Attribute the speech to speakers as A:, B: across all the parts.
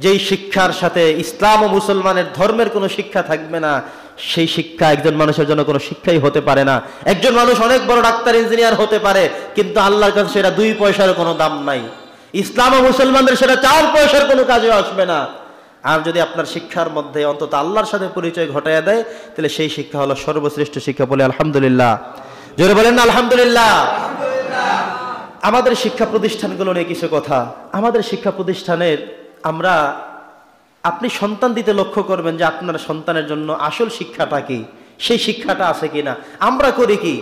A: যেই শিক্ষার সাথে ইসলাম ও মুসলমানের ধর্মের কোনো শিক্ষা থাকবে না, সেই শিক্ষা একজন মানুষের জন্য কোনো শিক্ষাই হতে পারে না। একজন মানুষ অনেক বড় ডাক্তার ইঞ্জিনিয়ার হতে পারে, কিন্তু আল্লাহর কাছে সেটা 2 পয়সার কোনো দাম নাই। ইসলাম ও মুসলমানদের সেটা 4 পয়সার কোনো কাজে আসবে না। আর যদি আপনার শিক্ষার মধ্যে অন্তত আল্লাহর সাথে পরিচয় ঘটাইয়া দেয়, তাহলে সেই শিক্ষা হলো সর্বশ্রেষ্ঠ শিক্ষা। বলে আলহামদুলিল্লাহ, জোরে বলেন না আলহামদুলিল্লাহ। আমাদের শিক্ষা প্রতিষ্ঠানগুলো নিয়ে কিছু কথা। আমাদের শিক্ষা প্রতিষ্ঠানের আপনি সন্তান দিতে লক্ষ্য করবেন যে আপনার সন্তানের জন্য আসল শিক্ষাটা কি, সেই শিক্ষাটা আছে কিনা। আমরা করি কি,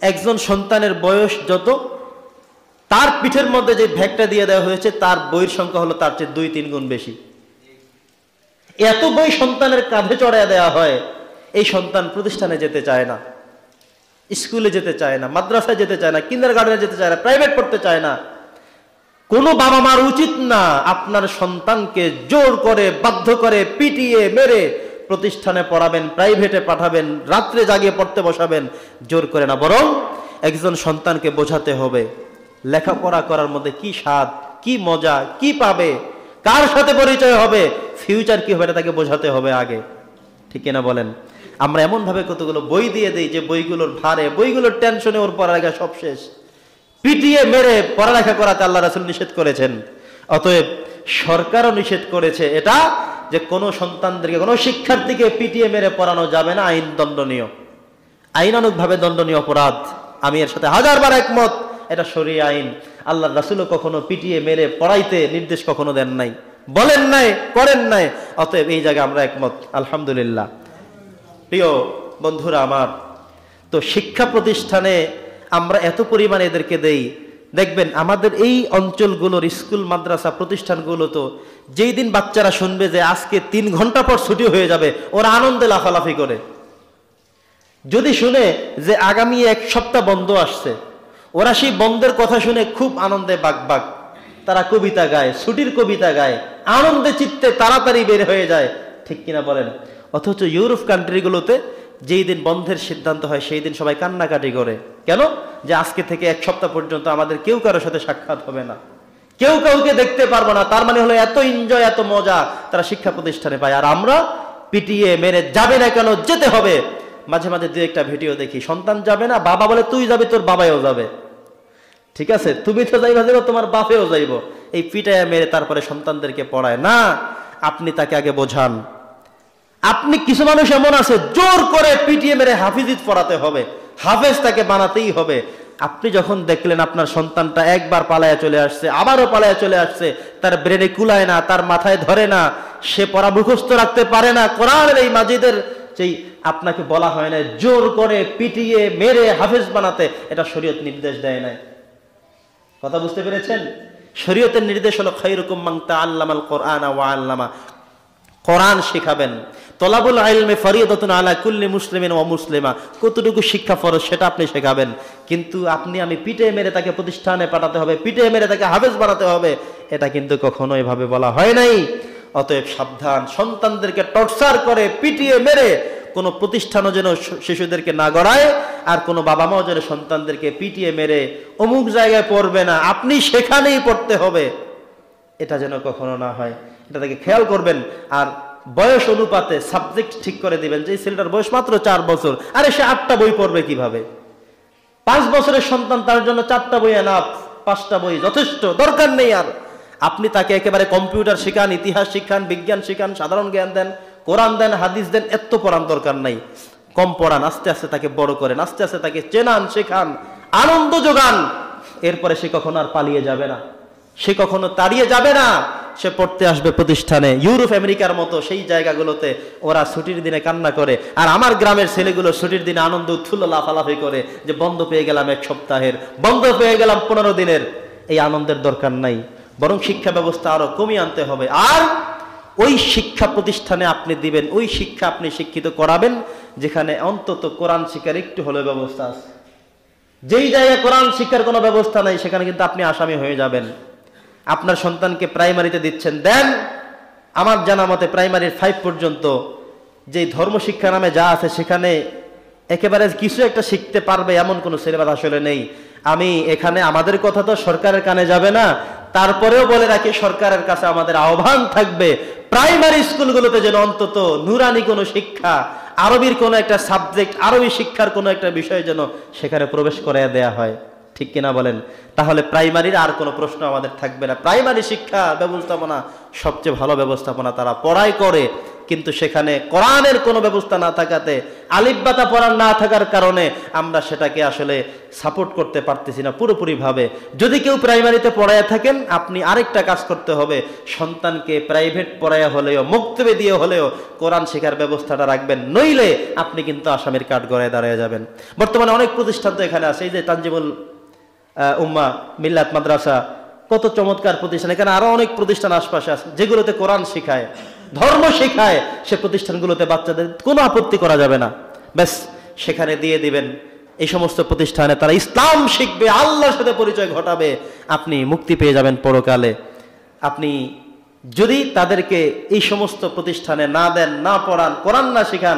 A: একজন সন্তানের বয়স যত, তার পিঠের মধ্যে যে ব্যাগটা দিয়ে দেওয়া হয়েছে তার বইয়ের সংখ্যা হলো তার চেয়ে 2-3 গুণ বেশি। এত বই সন্তানের কাঁধে চড়াইয়া দেওয়া হয়, এই সন্তান প্রতিষ্ঠানে যেতে চায় না, স্কুলে যেতে চায় না, মাদ্রাসায় যেতে চায় না, কিন্ডারগার্টেনে যেতে চায় না, প্রাইভেট পড়তে চায় না। কোনো বাবা মার উচিত না আপনার সন্তানকে জোর করে, বাধ্য করে, পিটিয়ে মেরে প্রতিষ্ঠানে পড়াবেন, প্রাইভেটে পাঠাবেন, রাত্রে জাগিয়ে পড়তে বসাবেন, জোর করে না। বরং একজন সন্তানকে বোঝাতে হবে লেখাপড়া করার মধ্যে কি স্বাদ, কি মজা, কি পাবে, কার সাথে পরিচয় হবে, ফিউচার কি হবে, তাকে বোঝাতে হবে আগে। ঠিক কিনা বলেন? আমরা এমন ভাবে কতগুলো বই দিয়ে দিই যে বইগুলোর ভারে, বইগুলোর টেনশনে ওর পড়ালেখা সব শেষ। পিটিয়ে মেরে পড়ালেখা করাতে আল্লাহ রাসূল নিষেধ করেছেন। অতএব সরকারও নিষেধ করেছে এটা, যে কোনো সন্তানদেরকে, কোনো শিক্ষার্থীকে পিটিয়ে মেরে পড়ানো যাবে না, আইন দণ্ডনীয়, আইনানুগভাবে দণ্ডনীয় অপরাধ। আমি এর সাথে 1000বার একমত, এটা শরীয়ত আইন। আল্লাহ রাসূলও কখনো পিটিয়ে মেরে পড়াইতে নির্দেশ কখনো দেন নাই, বলেন নাই, করেন নাই। অতএব এই জায়গায় আমরা একমত, আলহামদুলিল্লাহ। প্রিয় বন্ধুরা আমার, তো শিক্ষা প্রতিষ্ঠানে আমরা এত পরিমাণে এদেরকে দেই, দেখবেন আমাদের এই অঞ্চলগুলোর স্কুল, মাদ্রাসা, প্রতিষ্ঠানগুলো তো যেই দিন বাচ্চারা শুনবে যে আজকে 3 ঘন্টা পর ছুটি হয়ে যাবে, ওরা আনন্দে লাফালাফি করে। যদি শুনে যে আগামী 1 সপ্তাহ বন্ধ আসছে, ওরা সেই বন্ধের কথা শুনে খুব আনন্দে বাগবাগ, তারা কবিতা গায়, ছুটির কবিতা গায়, আনন্দে চিত্তে তাড়াতাড়ি বের হয়ে যায়। ঠিক কিনা বলেন? অথচ ইউরোপ কান্ট্রিগুলোতে যেই দিন বন্ধের সিদ্ধান্ত হয় সেই দিন সবাই কান্নাকাটি করে। কেন? যে আজকে থেকে 1 সপ্তাহ পর্যন্ত আমাদের কেউ কারোর সাথে সাক্ষাৎ হবে না, কেউ কাউকে দেখতে পারবো না। তার মানে হলো এত এনজয়, এত মজা তারা শিক্ষা প্রতিষ্ঠানে পায়। আর আমরা পিটিয়ে মেরে, যাবে না কেন, যেতে হবে। মাঝে মাঝে 2-1টা ভিডিও দেখি, সন্তান যাবে না, বাবা বলে তুই যাবি, তোর বাবাও যাবে। ঠিক আছে, তুমি তো যাইবা, তোমার বাপেও যাইব। এই পিটায় মেরে তারপরে সন্তানদেরকে পড়ায় না। আপনি তাকে আগে বোঝান। আপনি, কিছু মানুষ এমন আছে জোর করে পিটিয়ে মেরে হাফিজিত পড়াতে হবে, হাফেজ তাকে বানাতেই হবে। আপনি যখন দেখলেন আপনার সন্তানটা একবার পালায়া চলে আসছে, আবারও পালায়া চলে আসছে, তার ব্রেনে কুলায় না, তার মাথায় ধরে না, সে পড়া মুখস্থ রাখতে পারে না, কোরআনের এই মাজিদের যেই আপনাকে বলা হয় না জোর করে পিটিয়ে মেরে হাফেজ বানাতে, এটা শরীয়ত নির্দেশ দেয় নাই। কথা বুঝতে পেরেছেন? শরীয়তের নির্দেশ হলো খায়রুকুম মান তাআল্লামাল কোরআনা ওয়া আল্লামা, কোরআন শিখাবেন। তলাবুল ইলমি ফরিদাতুন আলা কুল্লি মুসলিমিন ওয়া মুসলিমা, কতটুকু শিক্ষা ফরজ সেটা আপনি শেখাবেন। কিন্তু আমি পিটে মেরে তাকে প্রতিষ্ঠানে পাঠাতে হবে, পিটে মেরে তাকে হাফেজ বানাতে হবে, এটা কিন্তু কখনো এভাবে বলা হয় নাই। অতএব সাবধান, সন্তানদেরকে টর্চার করে পিটিয়ে মেরে কোনো প্রতিষ্ঠানও যেন শিশুদেরকে না গড়ায়, আর কোনো বাবা মাও যেন সন্তানদেরকে পিটিয়ে মেরে অমুক জায়গায় পড়বে না, আপনি সেখানেই পড়তে হবে, এটা যেন কখনো না হয়। এটা থেকে খেয়াল করবেন। আর বয়স অনুপাতে সাবজেক্ট ঠিক করে দিবেন, যে ছেলেটার বয়স মাত্র 4 বছর, আরে সে 8টা বই পড়বে কিভাবে? 5 বছরের সন্তান, তার জন্য 4টা বই এনাফ, 5টা বই যথেষ্ট, দরকার নেই। আর আপনি তাকে একেবারে কম্পিউটার শিখান, ইতিহাস শিখান, বিজ্ঞান শিখান, সাধারণ জ্ঞান দেন, কোরআন দেন, হাদিস দেন, এত পড়ান দরকার নাই। কম পড়ান, আস্তে আস্তে তাকে বড় করেন, আস্তে আস্তে তাকে চেনান, শেখান, আনন্দ যোগান। এরপরে সে কখনো আর পালিয়ে যাবে না, সে কখনো তাড়িয়ে যাবে না, সে পড়তে আসবে প্রতিষ্ঠানে। ইউরোপ আমেরিকার মতো সেই জায়গাগুলোতে ওরা ছুটির দিনে কান্না করে, আর আমার গ্রামের ছেলেগুলো ছুটির দিনে আনন্দ উৎফুল্ল লাফালাফি করে যে বন্ধ পেয়ে গেলাম 1 সপ্তাহের, বন্ধ পেয়ে গেলাম 15 দিনের। এই আনন্দের দরকার নাই, বরং শিক্ষা ব্যবস্থা আরো কমিয়ে আনতে হবে। আর ওই শিক্ষা প্রতিষ্ঠানে আপনি দিবেন, ওই শিক্ষা আপনি শিক্ষিত করাবেন যেখানে অন্তত কোরআন শিক্ষার একটু হলেও ব্যবস্থা আছে। যেই জায়গায় কোরআন শিক্ষার কোনো ব্যবস্থা নাই, সেখানে কিন্তু আপনি আসামি হয়ে যাবেন। আপনার সন্তানকে প্রাইমারিতে দিচ্ছেন, দেন। আমার জানা মতে প্রাইমারির 5 পর্যন্ত যে ধর্ম শিক্ষা নামে যা আছে, সেখানে একেবারে কিছু একটা শিখতে পারবে এমন কোনো সিলেবাস আসলে নেই। আমি এখানে, আমাদের কথা তো সরকারের কানে যাবে না, তারপরেও বলে রাখি, সরকারের কাছে আমাদের আহ্বান থাকবে, প্রাইমারি স্কুলগুলোতে যেন অন্তত নুরানি কোনো শিক্ষা, আরবির কোনো একটা সাবজেক্ট, আরবি শিক্ষার কোনো একটা বিষয় যেন সেখানে প্রবেশ করাইয়া দেয়া হয়। ঠিক কিনা বলেন? তাহলে প্রাইমারির আর কোনো প্রশ্ন আমাদের থাকবে না। প্রাইমারি শিক্ষা ব্যবস্থাপনা সবচেয়ে ভালো ব্যবস্থাপনা, তারা পড়াই করে, কিন্তু সেখানে কোরআনের কোনো ব্যবস্থা না থাকাতে, আলিফবাতা পড়ার না থাকার কারণে আমরা সেটাকে আসলে সাপোর্ট করতে পারতেছি না পুরোপুরিভাবে। যদি কেউ প্রাইমারিতে পড়াইয়া থাকেন, আপনি আরেকটা কাজ করতে হবে, সন্তানকে প্রাইভেট পড়াইয়া হলেও, মুক্তবে দিয়ে হলেও কোরআন শেখার ব্যবস্থাটা রাখবেন, নইলে আপনি কিন্তু আসামের কাঠগড়ায় দাঁড়িয়ে যাবেন। বর্তমানে অনেক প্রতিষ্ঠান তো এখানে আছে, এই যে তানজিমুল উম্মাহ মিল্লাত মাদ্রাসা, কত চমৎকার প্রতিষ্ঠান। এখানে আরো অনেক প্রতিষ্ঠান আশপাশে আছে যেগুলোতে কোরআন শেখায়, ধর্ম শেখায়। সে প্রতিষ্ঠানগুলোতে বাচ্চাদের কোনো আপত্তি করা যাবে না, ব্যাস সেখানে দিয়ে দিবেন। এই সমস্ত প্রতিষ্ঠানে তারা ইসলাম শিখবে, আল্লাহর সাথে পরিচয় ঘটাবে, আপনি মুক্তি পেয়ে যাবেন পরকালে। আপনি যদি তাদেরকে এই সমস্ত প্রতিষ্ঠানে না দেন, না পড়ান, কোরআন না শেখান,